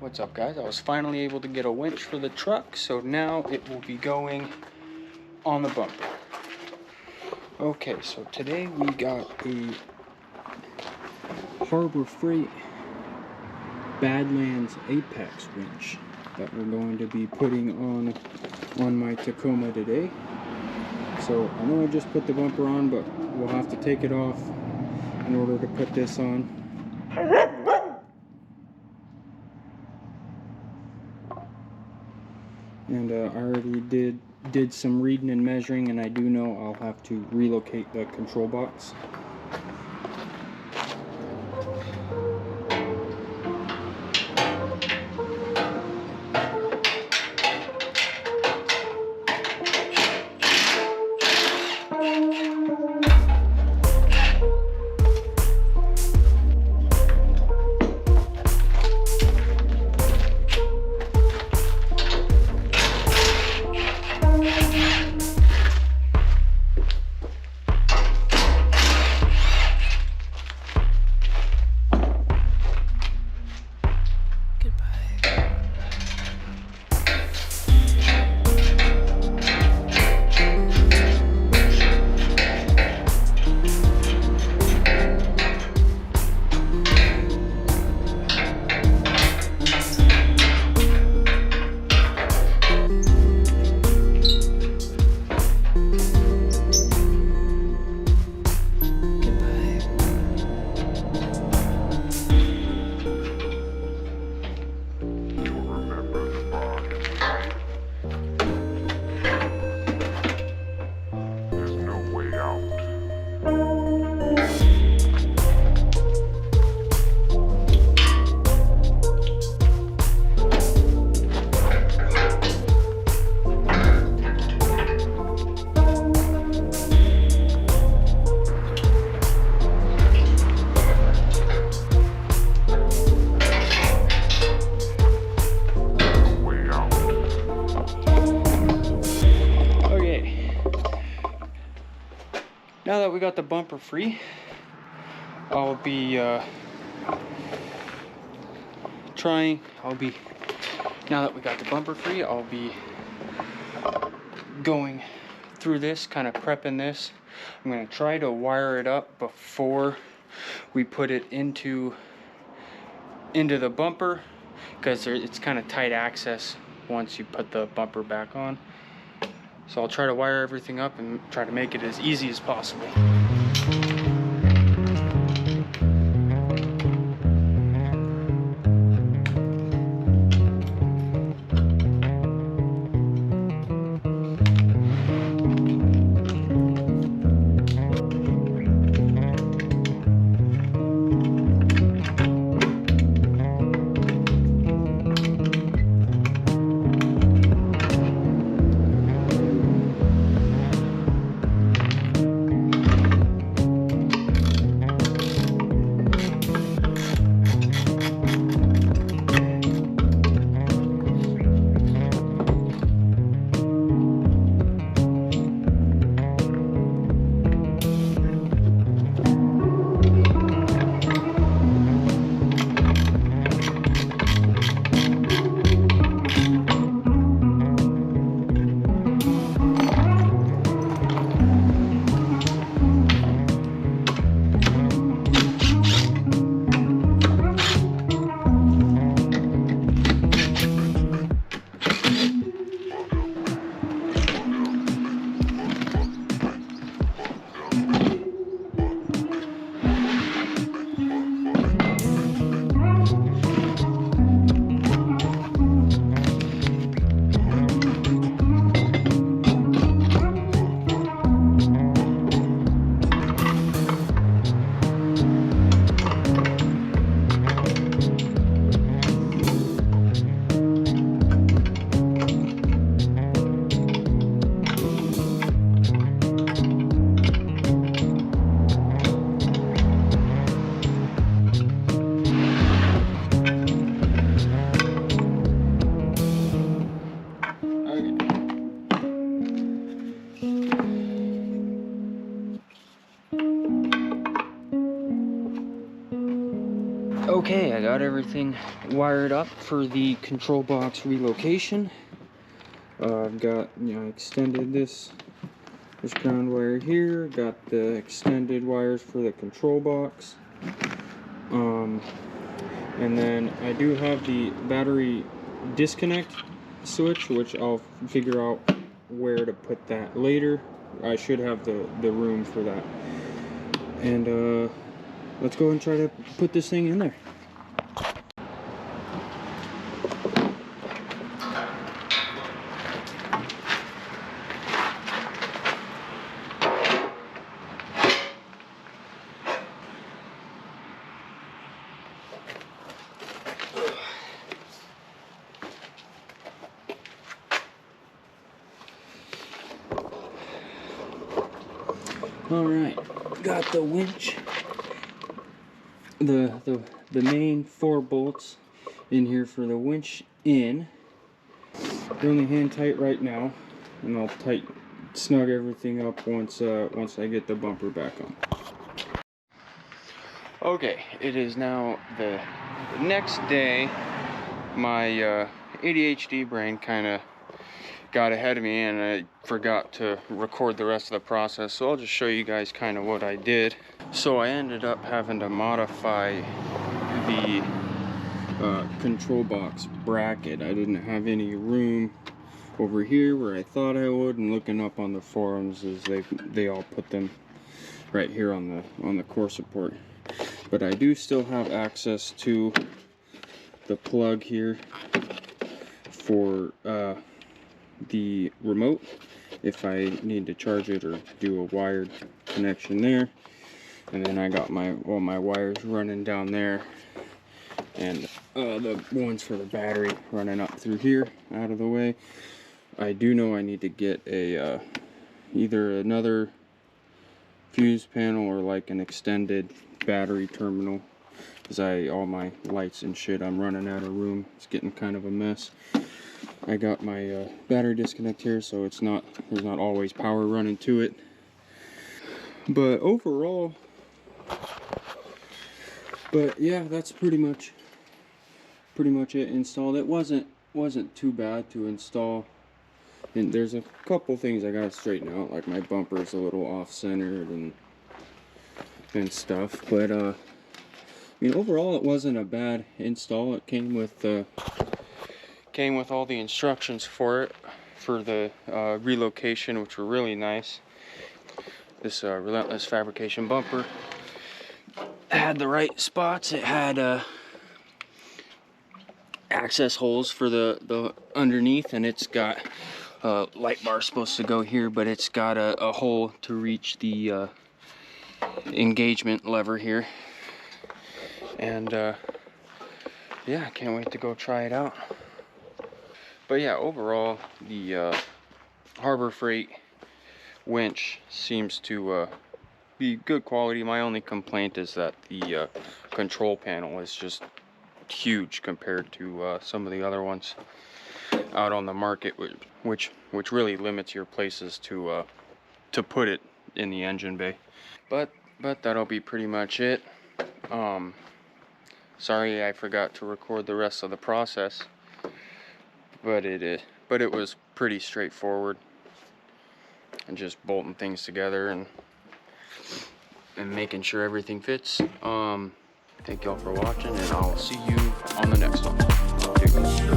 What's up, guys? I was finally able to get a winch for the truck, so now it will be going on the bumper. Okay, so today we got a Harbor Freight Badlands Apex winch that we're going to be putting on my Tacoma today. So I know I just put the bumper on, but we'll have to take it off in order to put this on. And I already did some reading and measuring, and I do know I'll have to relocate the control box. Now that we got the bumper free, I'll be now that we got the bumper free, I'll be going through this, kind of prepping this. I'm going to try to wire it up before we put it into the bumper, because it's kind of tight access once you put the bumper back on. So I'll try to wire everything up and try to make it as easy as possible. Okay, I got everything wired up for the control box relocation. I've got, extended this ground wire here, got the extended wires for the control box. And then I do have the battery disconnect switch, which I'll figure out where to put that later. I should have the room for that. And let's go and try to put this thing in there. Alright, got the winch, the main 4 bolts in here for the winch in. They're only hand tight right now, and I'll snug everything up once I get the bumper back on. Okay, it is now the next day. My ADHD brain kind of got ahead of me and I forgot to record the rest of the process, so I'll just show you guys kind of what I did. So I ended up having to modify the control box bracket. I didn't have any room over here where I thought I would, and looking up on the forums is they all put them right here on the core support. But I do still have access to the plug here for the remote if I need to charge it or do a wired connection there. And then I got all my wires running down there, and the ones for the battery running up through here out of the way. I do know I need to get a either another fuse panel or like an extended battery terminal, because all my lights and shit, I'm running out of room. It's getting kind of a mess. I got my battery disconnect here, so there's not always power running to it. But overall, yeah, that's pretty much it installed. It wasn't too bad to install, and there's a couple things I gotta straighten out, like my bumper's a little off-centered and stuff. But I mean, overall, it wasn't a bad install. It came with all the instructions for the relocation, which were really nice. This Relentless Fabrication bumper had the right spots. It had access holes for the underneath, and it's got a light bar supposed to go here, but it's got a hole to reach the engagement lever here. And yeah, I can't wait to go try it out. But yeah, overall, the Harbor Freight winch seems to be good quality. My only complaint is that the control panel is just huge compared to some of the other ones out on the market, which really limits your places to put it in the engine bay. But that'll be pretty much it. Sorry I forgot to record the rest of the process. But it was pretty straightforward, and just bolting things together and making sure everything fits. Thank y'all for watching, and I'll see you on the next one.